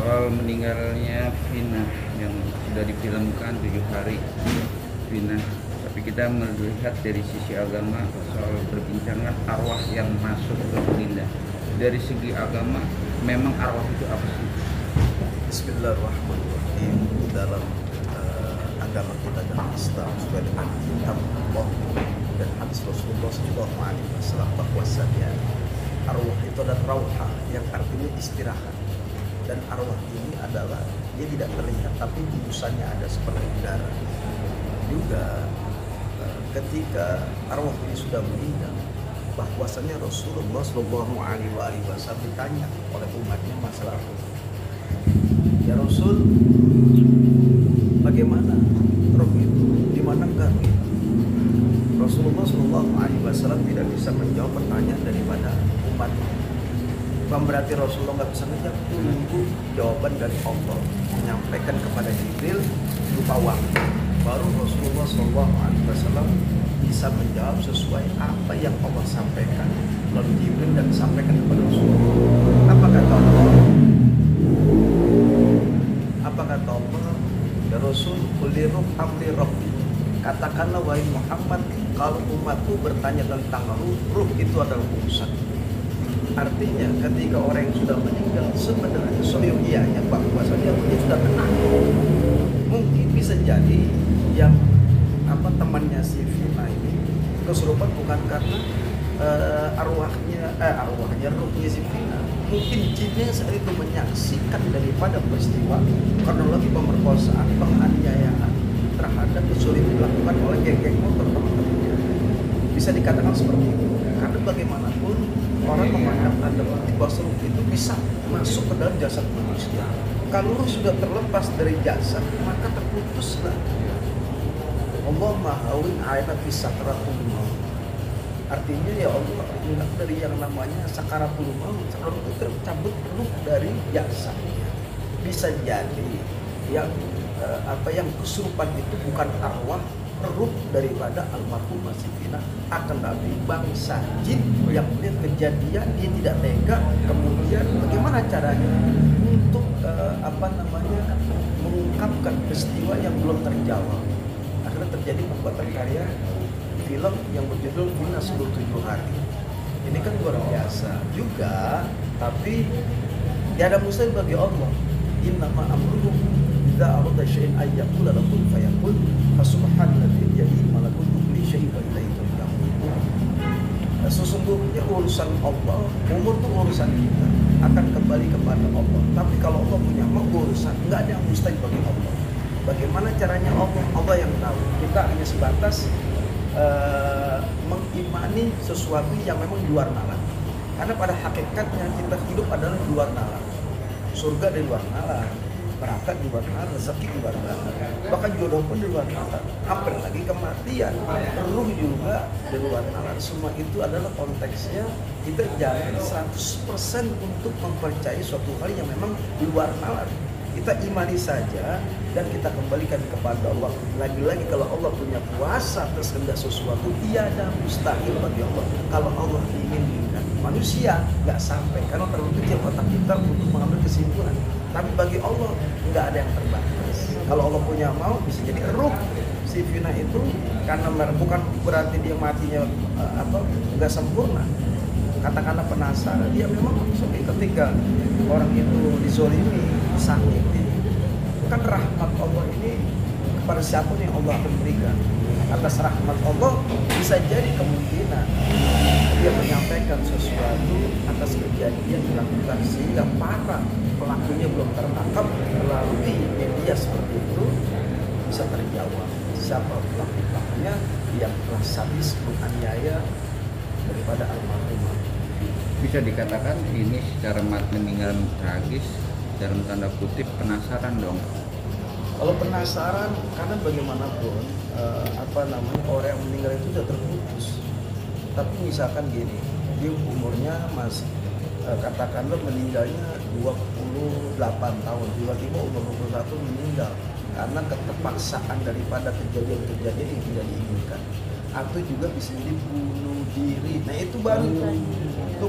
soal meninggalnya Vina yang sudah difilmkan 7 hari Vina. Tapi kita melihat dari sisi agama soal perbincangan arwah yang masuk ke Linda. Dari segi agama, memang arwah itu apa sih? Bismillahirrahmanirrahim. Dalam agama kita dalam Islam sesuai dengan kitab Allah dan hadis Rasulullah SAW bahwasanya arwah itu adalah rauha yang artinya istirahat. Dan arwah ini adalah dia tidak terlihat tapi hembusannya ada seperti udara. Juga ketika arwah ini sudah meninggal, bahwasanya Rasulullah SAW ditanya oleh umatnya masalah ruh. Ya Rasul, bagaimana roh itu? Di mana ruh itu? Rasulullah SAW tidak bisa menjawab pertanyaan daripada umatnya. Bukan berarti Rasulullah nggak bisa menjawab, tunggu jawaban dari Allah menyampaikan kepada Jibril berupa wahyu. Baru Rasulullah SAW bisa menjawab sesuai apa yang Allah sampaikan melalui Jibril dan disampaikan kepada Rasulullah. Apa kata Allah? Apa kata Allah? Ya Rasul, kulli ruh amri rabbi. Katakanlah wahai Muhammad, kalau umatku bertanya tentang ruh itu adalah urusan. Artinya ketika orang yang sudah meninggal sebenarnya soyogianya bahwasanya dia sudah tenang. Mungkin bisa jadi yang temannya si Vina ini kesurupan bukan karena arwahnya ruhnya si Vina. Mungkin jinnya saat itu menyaksikan daripada peristiwa kronologi pemerkosaan, penganiayaan terhadap kesulitan dilakukan oleh geng-geng motor teman-temannya. Bisa dikatakan seperti itu. Karena bagaimanapun orang memandang tanda petik bahwa ruh itu bisa masuk ke dalam jasad manusia. Kalau ruh sudah terlepas dari jasad, maka terputuslah. Allah mahawin ayat fi sakaratul maut. Artinya ya Allah ingat dari yang namanya sakaratul maut. Sakaratul itu cabut ruh dari jasadnya. Bisa jadi yang yang kesurupan itu bukan arwah ruh daripada almarhum si Vina, akan tapi bangsa jin yang melihat kejadian dia tidak tega, kemudian bagaimana caranya untuk mengungkapkan peristiwa yang belum terjawab. Akhirnya terjadi pembuatan karya film yang berjudul Vina 7 hari. Ini kan luar biasa juga, tapi tiada mustahil bagi Allah. Innama amruhu idza arada syai'an ay yaqula lahu kun fayakun. Fasubhanalladzi biyadihi malakutu kulli syai'in wa ilaihi turja'un. Sesungguhnya urusan Allah, umur itu urusan kita, akan kembali kepada Allah. Tapi kalau Allah punya mau urusan, enggak ada yang mustahil bagi Allah. Bagaimana caranya Allah yang tahu. Kita hanya sebatas mengimani sesuatu yang memang di luar nalar. Karena pada hakikatnya kita hidup adalah di luar nalar. Surga di luar nalar, neraka di luar nalar, rezeki di luar nalar, bahkan jodoh pun di luar nalar. Apalagi kematian, ruh juga di luar nalar. Semua itu adalah konteksnya kita jangan 100% untuk mempercayai suatu hal yang memang di luar nalar. Kita imani saja dan kita kembalikan kepada Allah. Lagi-lagi kalau Allah punya kuasa atas kehendak sesuatu, tiada mustahil bagi Allah. Kalau Allah inginkan, manusia nggak sampai karena terlalu kecil otak kita untuk mengambil kesimpulan. Tapi bagi Allah nggak ada yang terbatas. Kalau Allah punya mau, bisa jadi ruh si Vina itu karena bukan berarti dia matinya nggak sempurna. Katakanlah penasaran, dia memang ketika orang itu dizolimi, disakiti, kan rahmat Allah ini kepada siapa yang Allah akan berikan. Atas rahmat Allah bisa jadi kemungkinan dia menyampaikan sesuatu atas kejadian dilakukan sehingga para pelakunya belum tertangkap, melalui media seperti itu bisa terjawab siapa pelaku-pelakunya yang telah sadis menganiaya daripada almarhum. Bisa dikatakan ini secara meninggal tragis, dalam tanda kutip penasaran dong. Kalau penasaran, karena bagaimanapun orang yang meninggal itu sudah terputus. Tapi misalkan gini, dia umurnya masih katakanlah meninggalnya 28 tahun, tiba-tiba umur 21 meninggal karena keterpaksaan daripada kejadian-kejadian yang tidak diinginkan. Atau juga bisa jadi bunuh diri. Nah itu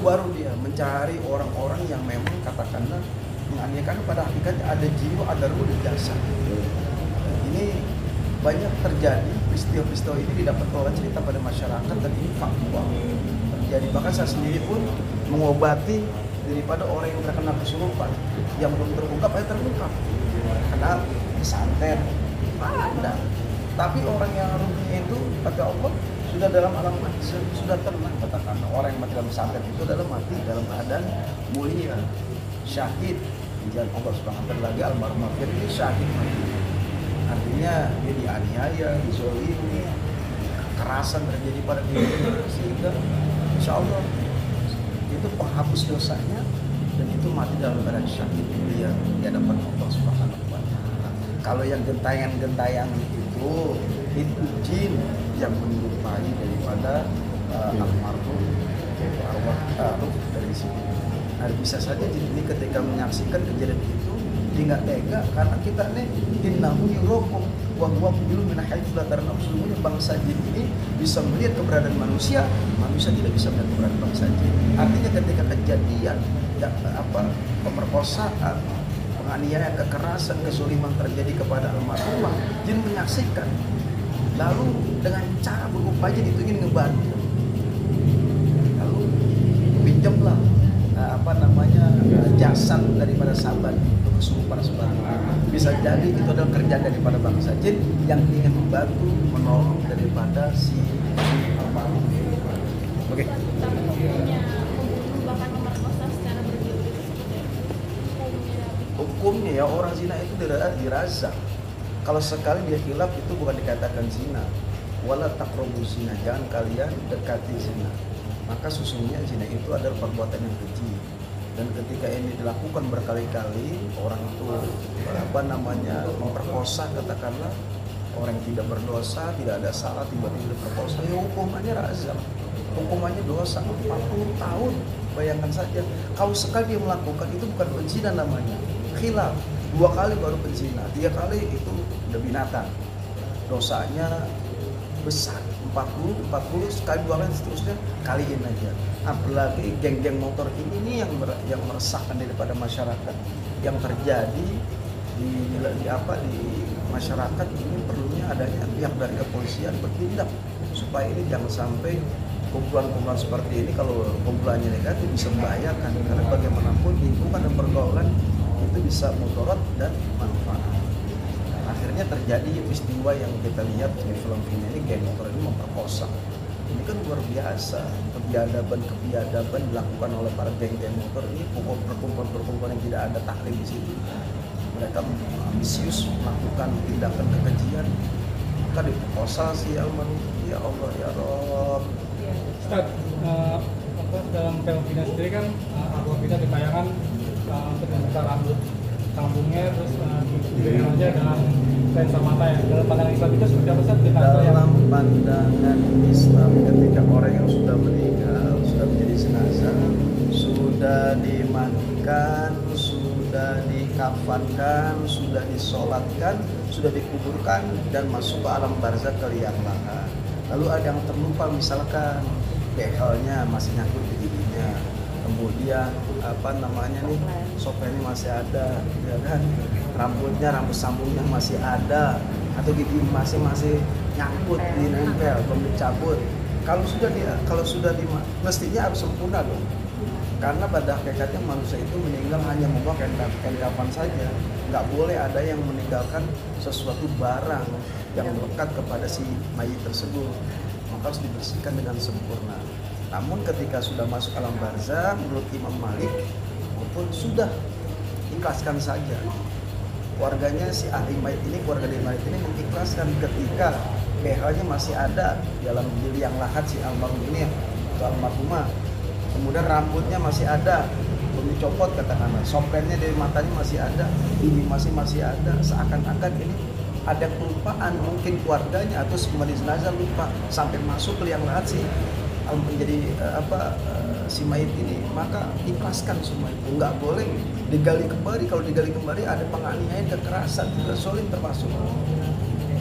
baru dia mencari orang-orang yang memang katakanlah menganiaya, karena pada hakikatnya ada jiwa, ada ruh, ada jasad. Ini banyak terjadi peristiwa-peristiwa ini didapat oleh cerita pada masyarakat, dan ini faktual terjadi. Bahkan saya sendiri pun mengobati daripada orang yang terkena kesurupan yang belum terungkap terungkap. Karena santet ada, tapi orang yang ruginya itu kata Allah sudah dalam alam sudah tenang. Katakan orang yang mati dalam santet itu adalah mati dalam keadaan mulia, syahid di jalan Allah Subhanahu wa taala. Lagi almarhum ini syahid mati. Artinya dia dianiaya, dizolimi, kekerasan terjadi pada dirinya, sehingga insya Allah itu penghapus dosanya, dan itu mati dalam keadaan syahid dia di hadapan Allah Subhanahu wa taala. Kalau yang gentayangan itu jin yang menyerupai daripada almarhum arwah dari sini. Nah, bisa saja jin ini ketika menyaksikan kejadian itu dia nggak tega, karena kita nih innahu yurakum wa huwa yubinu min haitsu la tarawun. Sesungguhnya bangsa jin ini bisa melihat keberadaan manusia, manusia tidak bisa melihat keberadaan bangsa jin. Artinya ketika kejadian pemerkosaan, penganiayaan, kekerasan, kesuliman terjadi kepada almarhumah, jin menyaksikan, lalu dengan cara berupaya itu ingin ngebantu, lalu pinjamlah jasad daripada sahabat untuk kesurupan subhanallah. Bisa jadi itu adalah kerja daripada bangsa jin yang ingin membantu, menolong daripada si almarhum. Oke. Hukumnya ya, orang zina itu dirasa. Kalau sekali dia hilaf itu bukan dikatakan zina. Wala taqrabu zina, jangan kalian dekati zina. Maka sesungguhnya zina itu adalah perbuatan yang keji. Dan ketika ini dilakukan berkali-kali, orang itu memperkosa, katakanlah orang yang tidak berdosa, tidak ada salah, tiba-tiba diperkosa, ya hukumannya razam, hukumannya dosa 40 tahun. Bayangkan saja, kalau sekali dia melakukan itu bukan penzina namanya, khilaf. 2 kali baru penzina, 3 kali itu udah binatang, dosanya besar. 40 sekali 2 kali seterusnya kaliin aja. Apalagi geng-geng motor ini nih yang meresahkan daripada masyarakat yang terjadi di masyarakat ini. Perlunya adanya pihak dari kepolisian bertindak supaya ini jangan sampai kumpulan-kumpulan seperti ini, kalau kumpulannya negatif bisa membahayakan, karena bagaimanapun lingkungan dan pergaulan itu bisa mudarat dan manfaat. Akhirnya terjadi peristiwa yang kita lihat di film ini, geng motor ini memperkosa. Ini kan luar biasa, kebiadaban dilakukan oleh para geng-geng motor ini, perkumpulan yang tidak ada taklim di situ. Mereka ambisius melakukan tindakan kekejian, maka diperkosa si almarhum. Ya Allah ya Rabb. Ustaz, dalam film Vina sendiri kan arwah Vina ditayangkan untuk membuka rambut kampungnya, terus diberikan aja dengan lensa mata ya. Dalam pandangan Islam itu seperti apa Ustaz? Dalam pandangan Islam, ketika orang yang sudah meninggal, sudah menjadi jenazah, sudah dimandikan, sudah dikafankan, sudah disolatkan, sudah dikuburkan dan masuk ke alam barzakh ke liang lahat. Lalu ada yang terlupa, misalkan behelnya masih nyangkut di giginya, kemudian sopenya masih ada, ya kan, rambut sambungnya masih ada, atau gigi masih nyangkut, dinempel, belum dicabut. Kalau sudah mestinya harus sempurna dong, karena pada hakikatnya manusia itu meninggal hanya membawa kain kafan saja, nggak boleh ada yang meninggalkan sesuatu barang yang melekat kepada si mayit tersebut, maka harus dibersihkan dengan sempurna. Namun ketika sudah masuk alam barzakh, menurut Imam Malik pun sudah ikhlaskan saja. Keluarganya si ahli mayit ini, keluarga dari mayit ini mengikhlaskan ketika BH-nya masih ada dalam liang lahat si almarhum ini atau almarhumah. Kemudian rambutnya masih ada, belum dicopot katakanlah, soplennya dari matanya masih ada, ini masih ada, seakan-akan ini ada kelupaan, mungkin keluarganya atau semua jenazah lupa sampai masuk ke liang lahat si si mayit ini, maka ikhlaskan semua itu. Nggak boleh digali kembali. Kalau digali kembali ada penganiayaan, kekerasan, juga zolim termasuk.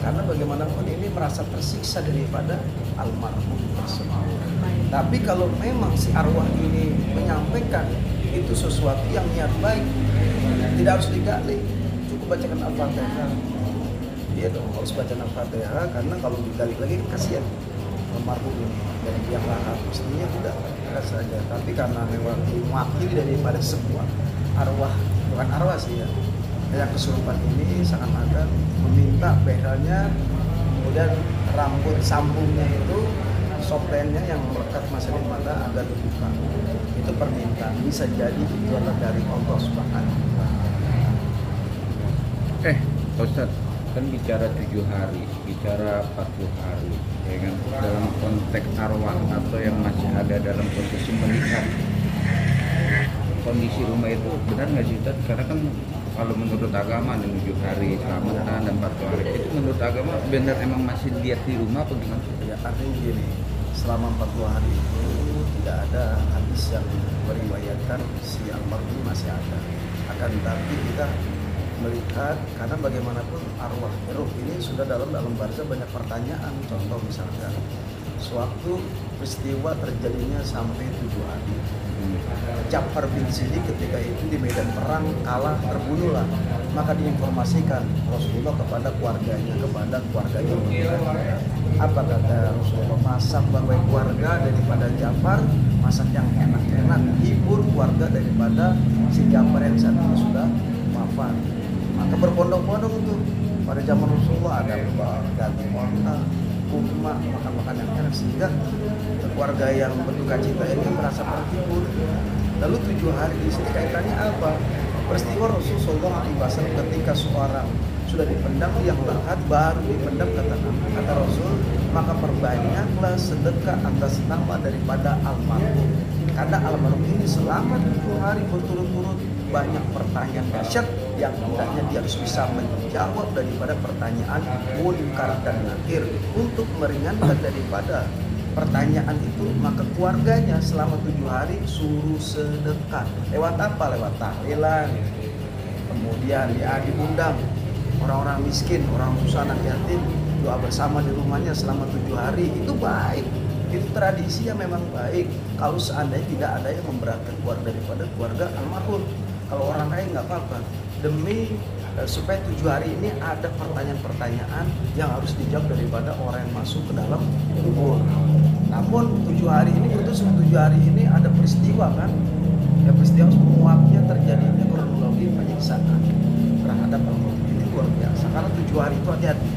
Karena bagaimanapun ini merasa tersiksa daripada almarhum tersebut. Tapi kalau memang si arwah ini menyampaikan itu sesuatu yang niat baik, tidak harus digali, cukup bacakan Al-Fatihah. Iya dong, harus baca Al-Fatihah, karena kalau digali lagi kasihan almarhum ini dan yang lahat, mestinya tidak saja. Tapi karena memang mewakili daripada sebuah arwah, bukan arwah sih ya, yang kesurupan ini sangat akan meminta behelnya, kemudian rambut sambungnya itu soplennya yang melekat masih di mata agar dibuka. Itu permintaan, bisa jadi itu adalah dari Allah Subhanahu wa Ta'ala. Pak Ustadz, kan bicara 7 hari, bicara 40 hari, ya kan? Dalam konteks arwah atau yang masih ada dalam posisi melihat kondisi rumah itu benar nggak sih Ustadz? Karena kan kalau menurut agama ada 7 hari selamatan dan 40 hari itu menurut agama benar emang masih lihat di rumah atau gimana? Ya artinya begini, selama 40 hari itu tidak ada hadis yang meriwayatkan si almarhum masih ada. Akan tetapi kita melihat, karena bagaimanapun arwah ruh ini sudah dalam barzah banyak pertanyaan. Contoh misalkan suatu peristiwa terjadinya sampai 7 hari. Ja'far bin Sidi ketika itu di medan perang kalah, terbunuhlah, maka diinformasikan Rasulullah kepada keluarganya apa kata Rasulullah, masak bagai keluarga daripada Ja'far, masak yang enak-enak, hibur keluarga daripada si Ja'far yang saat ini sudah wafat. Maka berbondong-bondong tuh pada zaman Rasulullah ada ganti onta, kurma, makan-makan yang enak, sehingga keluarga yang berduka cita ini merasa terhibur. Lalu 7 hari di sini kaitannya apa? Peristiwa Rasulullah SAW ketika seorang sudah dipendam yang lahat, baru dipendam kata Rasul, maka perbanyaklah sedekah atas nama daripada almarhum. Karena almarhum ini selama 7 hari berturut-turut banyak pertanyaan dahsyat yang hendaknya dia harus bisa menjawab daripada pertanyaan munkar dan nakir. Untuk meringankan daripada pertanyaan itu, maka keluarganya selama 7 hari suruh sedekah. Lewat apa? Lewat tahlilan. Kemudian ya diundang orang-orang miskin, orang susah, anak yatim, doa bersama di rumahnya selama 7 hari. Itu baik. Itu tradisi yang memang baik. Kalau seandainya tidak ada yang memberatkan daripada keluarga almarhum. Kalau orang lain nggak apa-apa. Demi supaya 7 hari ini ada pertanyaan-pertanyaan yang harus dijawab daripada orang yang masuk ke dalam kubur. Namun 7 hari ini, putus 7 hari ini ada peristiwa kan, ya peristiwa menguapnya terjadinya kronologi penyiksaan terhadap almarhum ini luar biasa. Karena 7 hari itu hati-hati,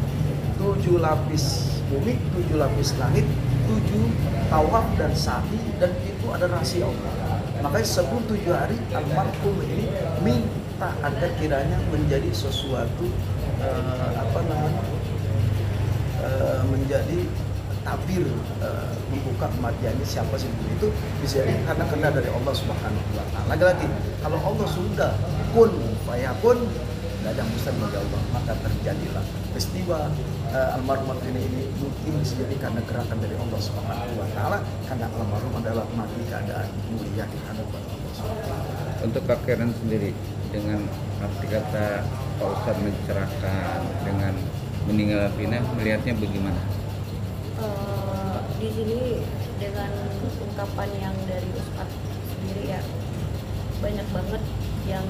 7 lapis bumi, 7 lapis langit, 7 tawaf dan sa'i, dan itu ada rahasia Allah. Makanya sebelum 7 hari almarhum ini minta agar kiranya menjadi sesuatu menjadi tabir, membuka kematiannya siapa sih itu bisa jadi karena kena dari Allah Subhanahu wa Ta'ala. Lagi-lagi kalau Allah sudah kun fayakun, tidak ada yang bisa menjawab, maka terjadilah peristiwa almarhum ini mungkin bisa jadi karena gerakan dari Allah Subhanahu wa Ta'ala, karena almarhum adalah mati keadaan mulia di hadapan Allah Subhanahu wa Ta'ala. Untuk Kak Karen sendiri, dengan arti kata Pak Ustadz mencerahkan dengan meninggal Vina, melihatnya bagaimana? Di sini dengan ungkapan yang dari Ustadz sendiri ya, banyak banget yang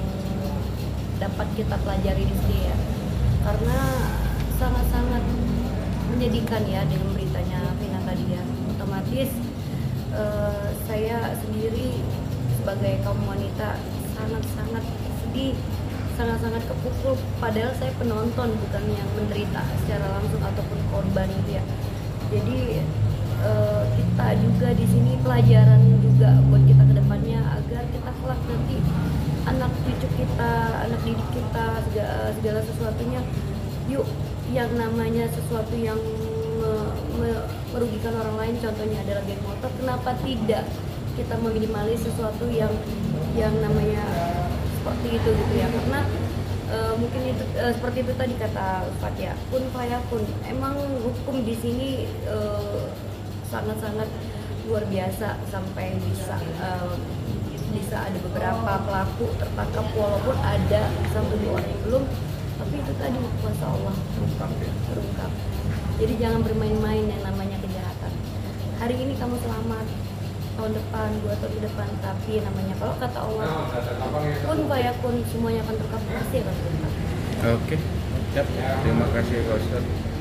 dapat kita pelajari di sini ya, karena sangat-sangat menyedihkan ya dengan beritanya Vina tadi ya. Otomatis saya sendiri sebagai kaum wanita sangat-sangat sedih, sangat-sangat kepukul, padahal saya penonton bukan yang menderita secara langsung ataupun korban itu ya. Jadi kita juga di sini pelajaran juga buat kita ke depannya, agar kita kelak nanti anak cucu kita, anak didik kita, segala sesuatunya, yuk yang namanya sesuatu yang merugikan orang lain, contohnya adalah geng motor, kenapa tidak kita meminimalis sesuatu yang namanya seperti itu gitu ya. Karena mungkin itu seperti itu tadi kata Ustadz ya, kun fayakun. Emang hukum di sini sangat-sangat luar biasa, sampai bisa ada beberapa pelaku tertangkap, walaupun ada 1-2 orang yang belum, tapi itu tadi kuasa Allah terungkap. Jadi jangan bermain-main yang namanya kejahatan. Hari ini kamu selamat, tahun depan, 2 tahun ke depan, tapi namanya kalau kata Allah kun fayakun, semuanya akan terungkap, pasti akan terungkap. Oke, siap. Terima kasih Pak Ustadz.